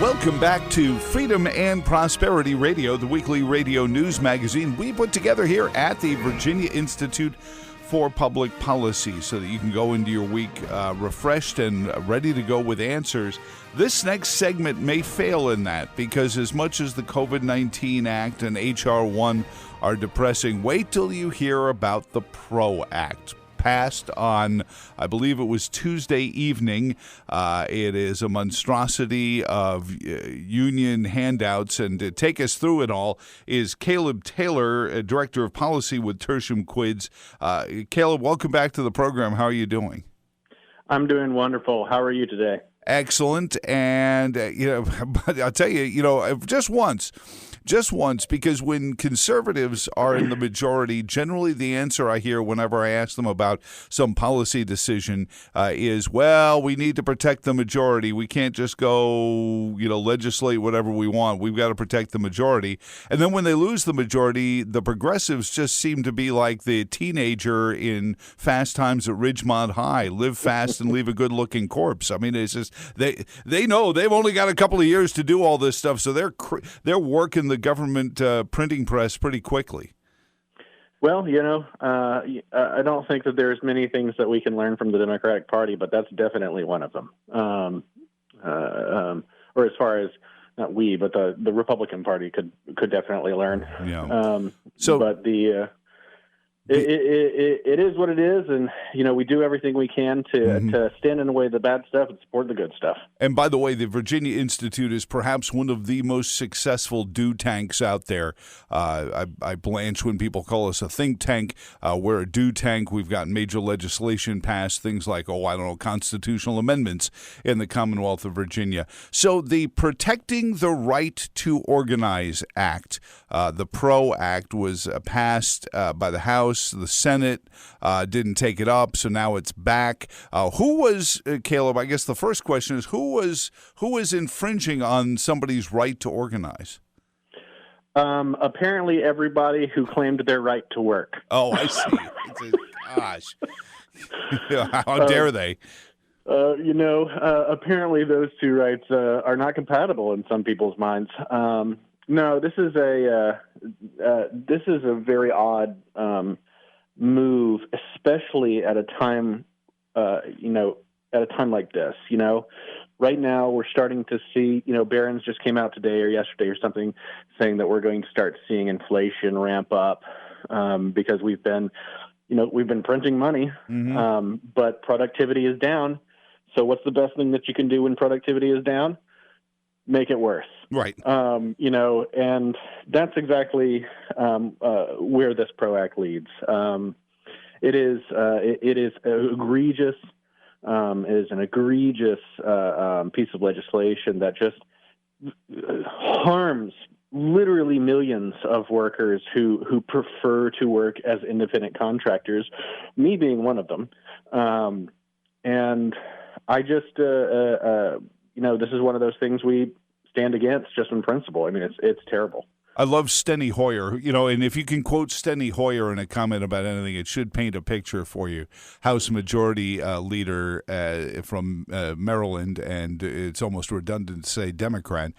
Welcome back to Freedom and Prosperity Radio, the weekly radio news magazine we put together here at the Virginia Institute for Public Policy so that you can go into your week refreshed and ready to go with answers. This next segment may fail in that because as much as the COVID-19 Act and H.R. 1 are depressing, wait till you hear about the PRO Act. Passed on, I believe it was Tuesday evening. It is a monstrosity of union handouts, and to take us through it all is Caleb Taylor, Director of Policy with Tertium Quids. Caleb, welcome back to the program. How are you doing? I'm doing wonderful. How are you today? Excellent. And, but I'll tell you, just once, because when conservatives are in the majority, generally the answer I hear whenever I ask them about some policy decision is, well, we need to protect the majority. We can't just go, legislate whatever we want. We've got to protect the majority. And then when they lose the majority, the progressives just seem to be like the teenager in Fast Times at Ridgemont High, live fast and leave a good-looking corpse. I mean, it's just they know they've only got a couple of years to do all this stuff, so they're working the government printing press pretty quickly. Well, I don't think that there's many things that we can learn from the Democratic Party, but that's definitely one of them. Or as far as not we, but the Republican Party could definitely learn. Yeah. It is what it is, and we do everything we can to stand in the way of the bad stuff and support the good stuff. And by the way, the Virginia Institute is perhaps one of the most successful do tanks out there. I blanch when people call us a think tank. We're a do tank. We've got major legislation passed, things like constitutional amendments in the Commonwealth of Virginia. So the Protecting the Right to Organize Act, the PRO Act, was passed by the House. The Senate didn't take it up, so now it's back. Who was, Caleb, I guess the first question is, who was infringing on somebody's right to organize? Apparently everybody who claimed their right to work. Oh, I see. Gosh. How dare they? Apparently those two rights are not compatible in some people's minds. No, this is a very odd move, especially at a time, like this. Right now we're starting to see, Barron's just came out today or yesterday or something saying that we're going to start seeing inflation ramp up because we've been printing money, but productivity is down. So what's the best thing that you can do when productivity is down? Make it worse. Right. And that's exactly where this PRO Act leads. It is egregious. It is an egregious piece of legislation that just harms literally millions of workers who prefer to work as independent contractors, me being one of them. And I just, this is one of those things we stand against just in principle. I mean, it's terrible. I love Steny Hoyer, and if you can quote Steny Hoyer in a comment about anything, it should paint a picture for you. House Majority Leader from Maryland, and it's almost redundant to say Democrat,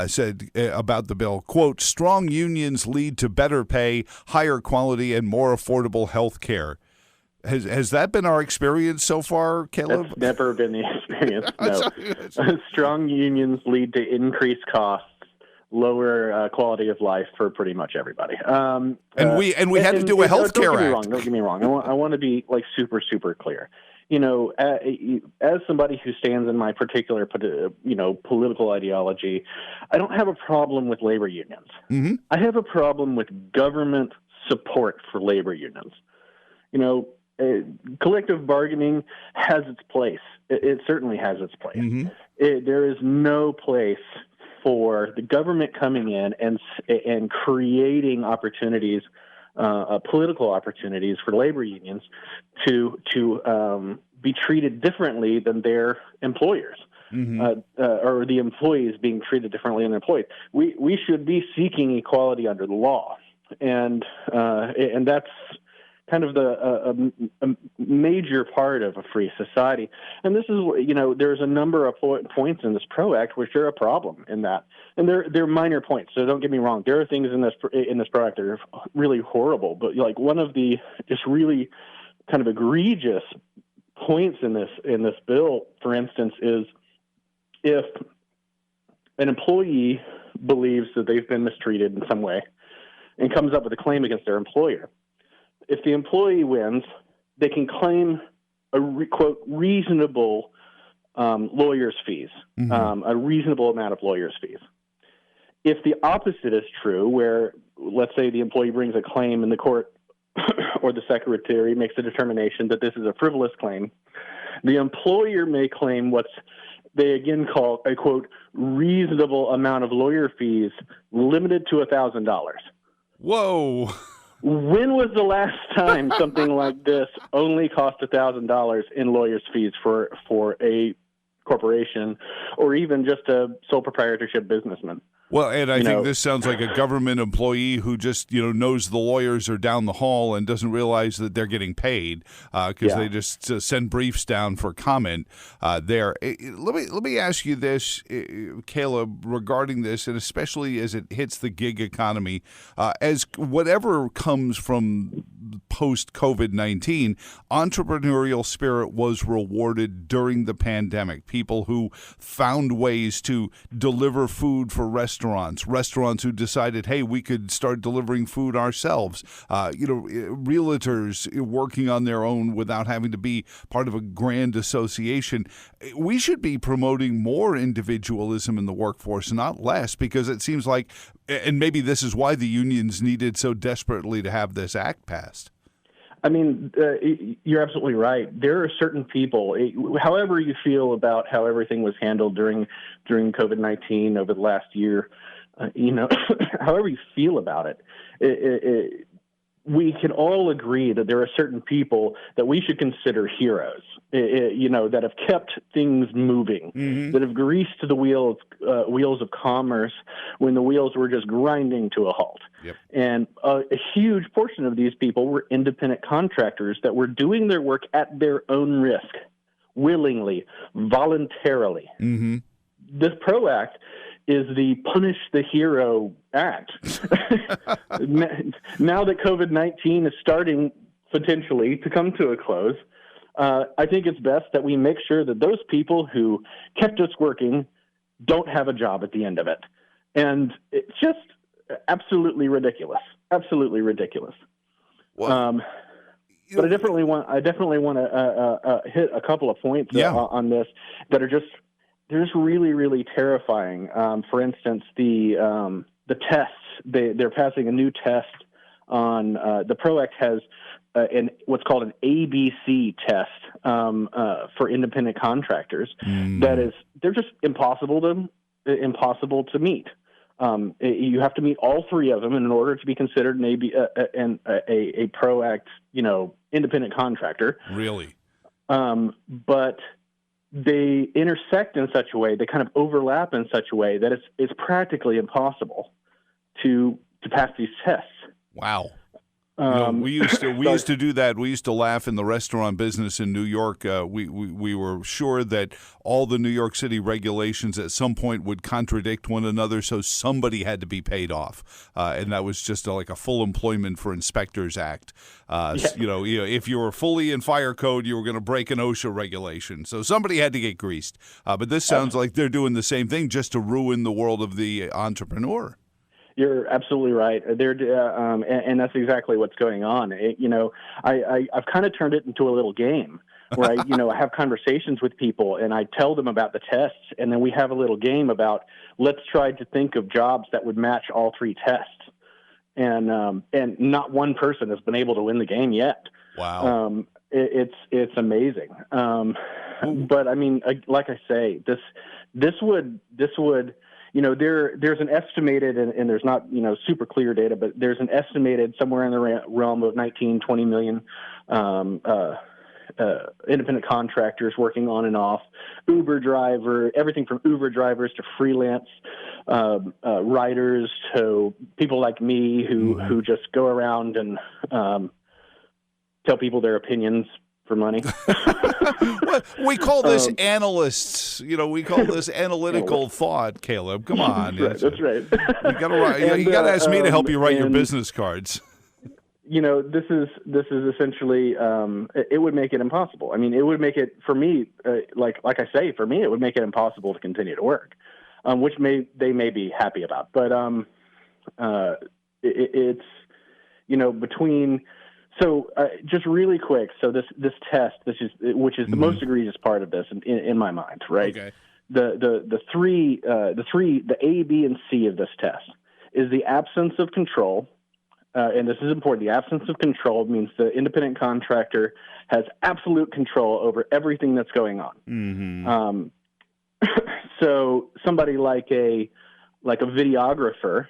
said about the bill, quote, "Strong unions lead to better pay, higher quality, and more affordable health care." Has that been our experience so far, Caleb? That's never been the experience, no. Strong unions lead to increased costs, lower quality of life for pretty much everybody. And we had to do a health care act. Don't get me wrong. I want to be super, super clear. As somebody who stands in my particular, political ideology, I don't have a problem with labor unions. Mm-hmm. I have a problem with government support for labor unions. Collective bargaining has its place. It certainly has its place. Mm-hmm. There is no place for the government coming in and creating opportunities, political opportunities for labor unions to be treated differently than their employers. Mm-hmm. Or the employees being treated differently than their employees. We should be seeking equality under the law, and that's kind of a major part of a free society. And this is, there's a number of points in this PRO Act which are a problem in that. And they're minor points, so don't get me wrong. There are things in this PRO Act that are really horrible, but like one of the just really kind of egregious points in this bill, for instance, is if an employee believes that they've been mistreated in some way and comes up with a claim against their employer, if the employee wins, they can claim a quote reasonable lawyer's fees, a reasonable amount of lawyer's fees. If the opposite is true, where let's say the employee brings a claim and the court or the secretary makes a determination that this is a frivolous claim, the employer may claim what's they again call a quote reasonable amount of lawyer fees limited to $1,000. Whoa. When was the last time something like this only cost $1,000 in lawyer's fees for a corporation or even just a sole proprietorship businessman? Well, and I think this sounds like a government employee who just, knows the lawyers are down the hall and doesn't realize that they're getting paid because they just send briefs down for comment there. Let me ask you this, Caleb, regarding this, and especially as it hits the gig economy, as whatever comes from post-COVID-19, entrepreneurial spirit was rewarded during the pandemic. People who found ways to deliver food for restaurants who decided, hey, we could start delivering food ourselves. Realtors working on their own without having to be part of a grand association. We should be promoting more individualism in the workforce, not less, because it seems like, and maybe this is why the unions needed so desperately to have this act passed. I mean, you're absolutely right. There are certain people, however you feel about how everything was handled during COVID-19 over the last year, however you feel about it, we can all agree that there are certain people that we should consider heroes, that have kept things moving, that have greased the wheels of commerce when the wheels were just grinding to a halt. Yep. And a huge portion of these people were independent contractors that were doing their work at their own risk, willingly, voluntarily. This PRO Act is the punish the hero act. Now that COVID-19 is starting potentially to come to a close, I think it's best that we make sure that those people who kept us working don't have a job at the end of it. And it's just absolutely ridiculous. Absolutely ridiculous. Well, but I definitely want to hit a couple of points on this that are just really, really terrifying. For instance, the tests. They're passing a new test on the PRO Act has what's called an ABC test for independent contractors. They're just impossible to meet. You have to meet all three of them in order to be considered a PRO Act, independent contractor. Really? But they intersect in such a way, they kind of overlap in such a way that it's practically impossible to pass these tests. Wow. We used to do that. We used to laugh in the restaurant business in New York. We were sure that all the New York City regulations at some point would contradict one another, so somebody had to be paid off, and that was just like a full employment for inspectors act. If you were fully in fire code, you were going to break an OSHA regulation, so somebody had to get greased. But this sounds like they're doing the same thing just to ruin the world of the entrepreneur. You're absolutely right. And that's exactly what's going on. I've kind of turned it into a little game where I have conversations with people and I tell them about the tests, and then we have a little game about let's try to think of jobs that would match all three tests. And not one person has been able to win the game yet. Wow. It's amazing. But I mean, like I say, this would. There's an estimated, and there's not, super clear data, but there's an estimated somewhere in the realm of 19, 20 million independent contractors working on and off, everything from Uber drivers to freelance writers to people like me who just go around and tell people their opinions for money. Well, we call this analysts. We call this analytical thought, Caleb. Come on. That's right. You got to ask me to help you write your business cards. This is essentially, it would make it impossible. I mean, it would make it, for me, like I say, for me, it would make it impossible to continue to work, which they may be happy about. But it's, between, so just really quick, so this test, which is the most egregious part of this in my mind, right? Okay. The A, B, and C of this test is the absence of control. And this is important. The absence of control means the independent contractor has absolute control over everything that's going on. Mm-hmm. So somebody like a videographer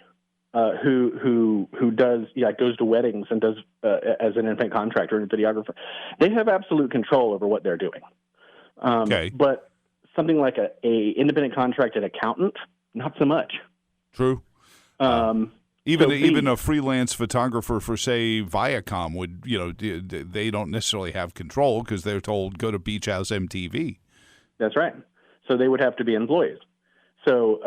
who does goes to weddings and does as an independent contractor and a videographer, they have absolute control over what they're doing. Okay. But something like a independent contracted accountant, not so much. True. Even a freelance photographer for, say, Viacom would, they don't necessarily have control because they're told go to Beach House MTV. That's right. So they would have to be employees. So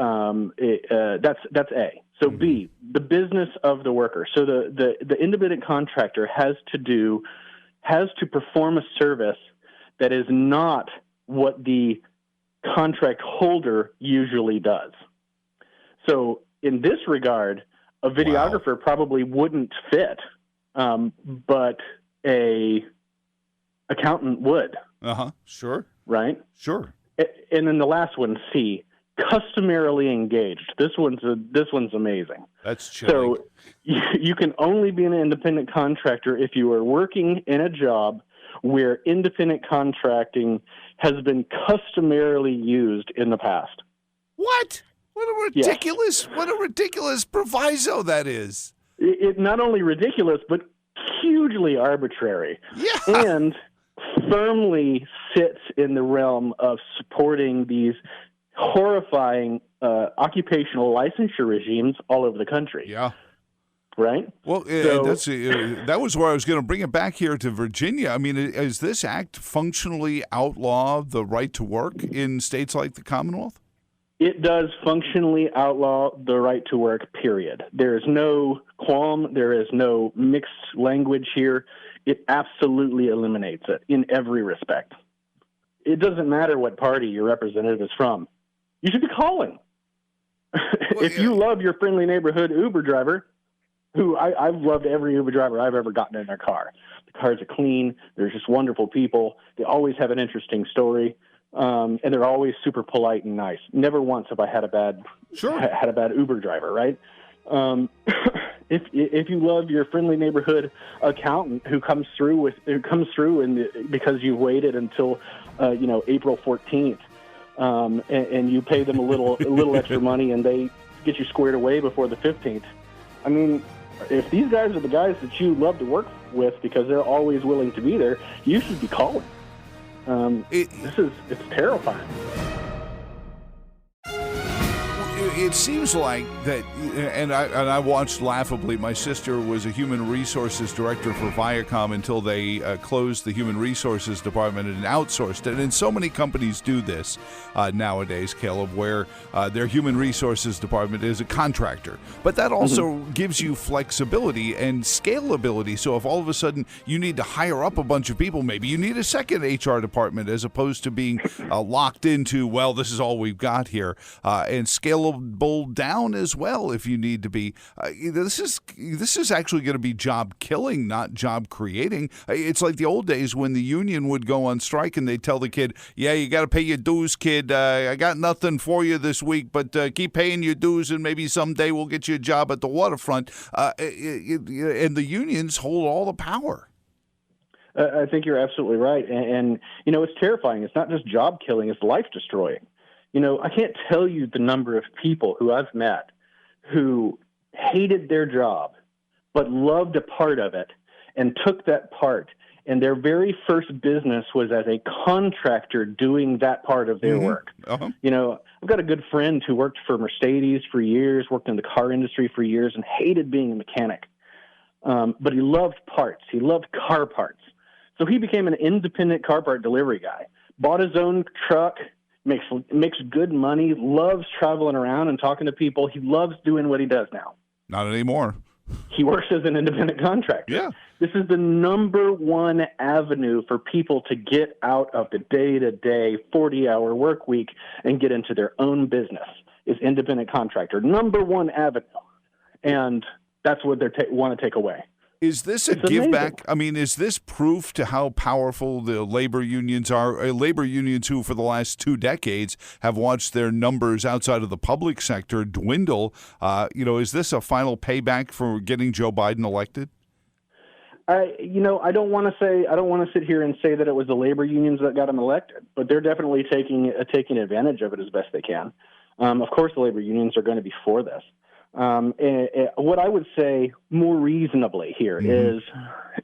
that's A. So B, the business of the worker. So the independent contractor has to perform a service that is not what the contract holder usually does. So in this regard, a videographer probably wouldn't fit, but a accountant would. Sure. Right? Sure. And then the last one, C, customarily engaged. This one's amazing. That's chilling. So you can only be an independent contractor if you are working in a job where independent contracting has been customarily used in the past. What? What a ridiculous proviso that is. It not only ridiculous, but hugely arbitrary. Yeah. And firmly sits in the realm of supporting these horrifying occupational licensure regimes all over the country. Yeah. Right? Well, that was where I was going to bring it back here to Virginia. I mean, does this act functionally outlaw the right to work in states like the Commonwealth? It does functionally outlaw the right to work, period. There is no qualm. There is no mixed language here. It absolutely eliminates it in every respect. It doesn't matter what party your representative is from. You should be calling. If you love your friendly neighborhood Uber driver, who I've loved every Uber driver I've ever gotten in their car. The cars are clean. They're just wonderful people. They always have an interesting story. And they're always super polite and nice. Never once have I had a bad Uber driver, right? If you love your friendly neighborhood accountant who comes through because you waited until April 14th, and you pay them a little extra money and they get you squared away before the 15th. I mean, if these guys are the guys that you love to work with because they're always willing to be there, you should be calling. It's terrifying. It seems like that, and I watched laughably. My sister was a human resources director for Viacom until they closed the human resources department and outsourced it. And so many companies do this nowadays, Caleb, where their human resources department is a contractor. But that also gives you flexibility and scalability. So if all of a sudden you need to hire up a bunch of people, maybe you need a second HR department as opposed to being locked into, well, this is all we've got here, and scalable down as well if you need to be. This is actually going to be job killing, not job creating. It's like the old days when the union would go on strike and they'd tell the kid, yeah, you got to pay your dues, kid. I got nothing for you this week, but keep paying your dues and maybe someday we'll get you a job at the waterfront. And the unions hold all the power. I think you're absolutely right. And it's terrifying. It's not just job killing, it's life destroying. I can't tell you the number of people who I've met who hated their job but loved a part of it and took that part, and their very first business was as a contractor doing that part of their work. Uh-huh. I've got a good friend who worked for Mercedes for years, worked in the car industry for years, and hated being a mechanic. But he loved parts. He loved car parts. So he became an independent car part delivery guy, bought his own truck, makes good money, loves traveling around and talking to people. He loves doing what he does now. Not anymore. He works as an independent contractor. Yeah. This is the number one avenue for people to get out of the day-to-day 40-hour work week and get into their own business is independent contractor. Number one avenue. And that's what they want to take away. Is this a give back? I mean, is this proof to how powerful the labor unions are? Labor unions who, for the last 2 decades, have watched their numbers outside of the public sector dwindle. Is this a final payback for getting Joe Biden elected? I don't want to sit here and say that it was the labor unions that got him elected, but they're definitely taking advantage of it as best they can. Of course, the labor unions are going to be for this. What I would say more reasonably here is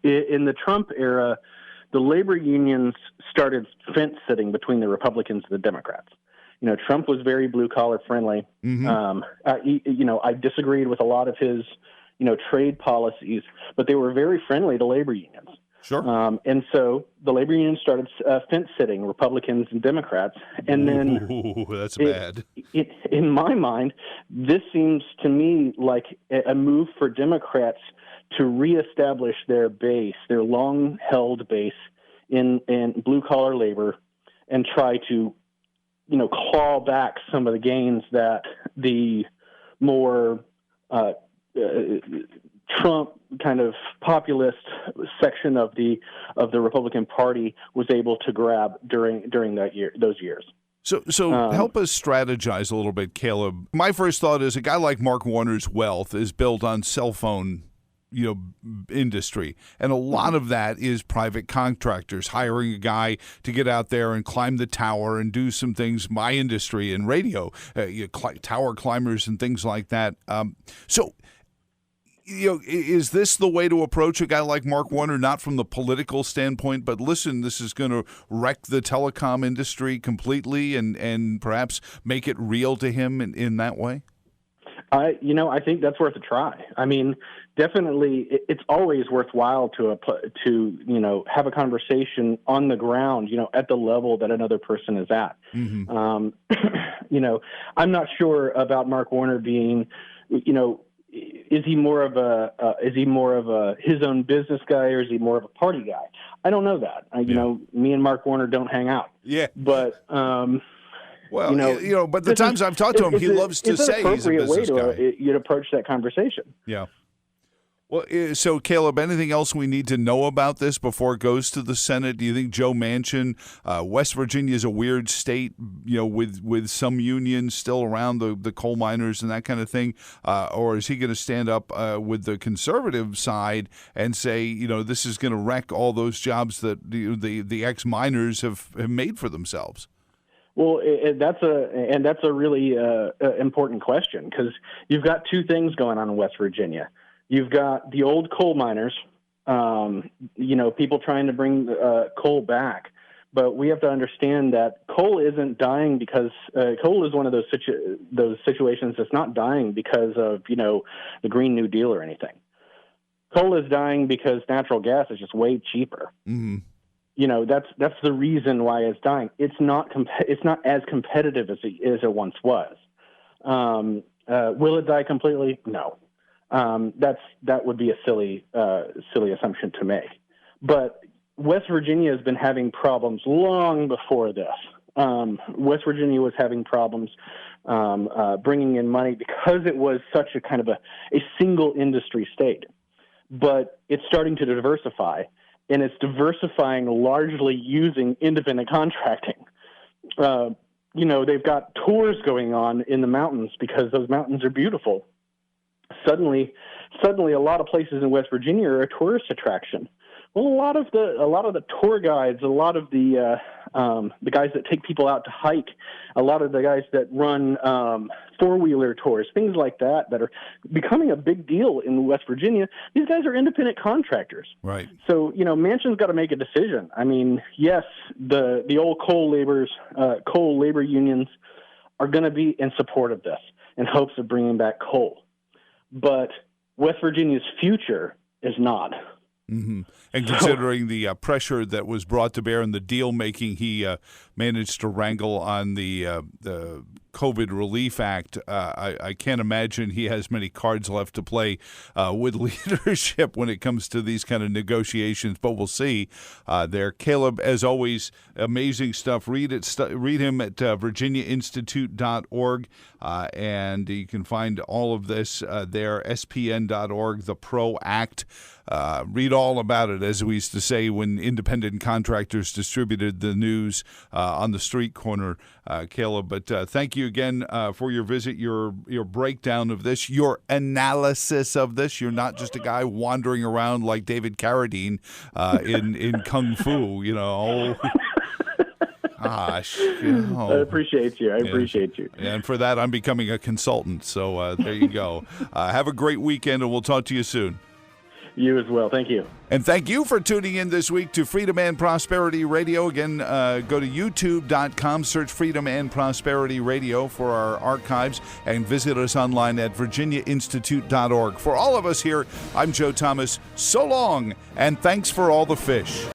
in the Trump era, the labor unions started fence sitting between the Republicans and the Democrats. Trump was very blue collar friendly. I disagreed with a lot of his, trade policies, but they were very friendly to labor unions. Sure. And so the labor unions started fence sitting Republicans and Democrats. And then that's bad. In my mind, this seems to me like a move for Democrats to reestablish their base, their long-held base in blue-collar labor and try to, claw back some of the gains that the more Trump kind of populist section of the Republican Party was able to grab during those years. So help us strategize a little bit, Caleb. My first thought is a guy like Mark Warner's wealth is built on cell phone industry. And a lot of that is private contractors hiring a guy to get out there and climb the tower and do some things, my industry in radio, tower climbers and things like that. Is this the way to approach a guy like Mark Warner, not from the political standpoint, but listen, this is going to wreck the telecom industry completely and perhaps make it real to him in that way? I think that's worth a try. I mean, definitely, it's always worthwhile to have a conversation on the ground, at the level that another person is at. I'm not sure about Mark Warner being, is he more of a his own business guy or is he more of a party guy? I don't know that. Me and Mark Warner don't hang out. Yeah, but. But the times I've talked to him, he loves to say he's a business guy. You'd approach that conversation. Yeah. Well, so Caleb, anything else we need to know about this before it goes to the Senate? Do you think Joe Manchin, West Virginia is a weird state, with some unions still around the coal miners and that kind of thing, or is he going to stand up with the conservative side and say, this is going to wreck all those jobs that the ex-miners have made for themselves? Well, that's a really important question because you've got two things going on in West Virginia. You've got the old coal miners, people trying to bring coal back. But we have to understand that coal isn't dying because coal is one of those situations that's not dying because of, the Green New Deal or anything. Coal is dying because natural gas is just way cheaper. Mm-hmm. That's the reason why it's dying. It's not as competitive as it once was. Will it die completely? No. That would be a silly assumption to make. But West Virginia has been having problems long before this. West Virginia was having problems bringing in money because it was such a kind of a single industry state. But it's starting to diversify. And it's diversifying largely using independent contracting. They've got tours going on in the mountains because those mountains are beautiful. Suddenly, a lot of places in West Virginia are a tourist attraction. Well, a lot of the tour guides, a lot of the guys that take people out to hike, a lot of the guys that run four-wheeler tours, things like that are becoming a big deal in West Virginia. These guys are independent contractors. Right. So, Manchin's got to make a decision. I mean, yes, the old coal labor unions are going to be in support of this in hopes of bringing back coal. But West Virginia's future is not. Mm-hmm. And considering the pressure that was brought to bear in the deal making, he managed to wrangle on the COVID Relief Act. I can't imagine he has many cards left to play with leadership when it comes to these kind of negotiations, but we'll see there. Caleb, as always, amazing stuff. Read him at virginiainstitute.org, and you can find all of this there, spn.org, the PRO Act. Read all about it, as we used to say when independent contractors distributed the news on the street corner, Caleb. But thank you again for your visit, your breakdown of this, your analysis of this. You're not just a guy wandering around like David Carradine in Kung Fu, Gosh. I appreciate you. I appreciate you. And for that, I'm becoming a consultant. So there you go. Have a great weekend, and we'll talk to you soon. You as well. Thank you. And thank you for tuning in this week to Freedom and Prosperity Radio. Again, go to youtube.com, search Freedom and Prosperity Radio for our archives, and visit us online at virginiainstitute.org. For all of us here, I'm Joe Thomas. So long, and thanks for all the fish.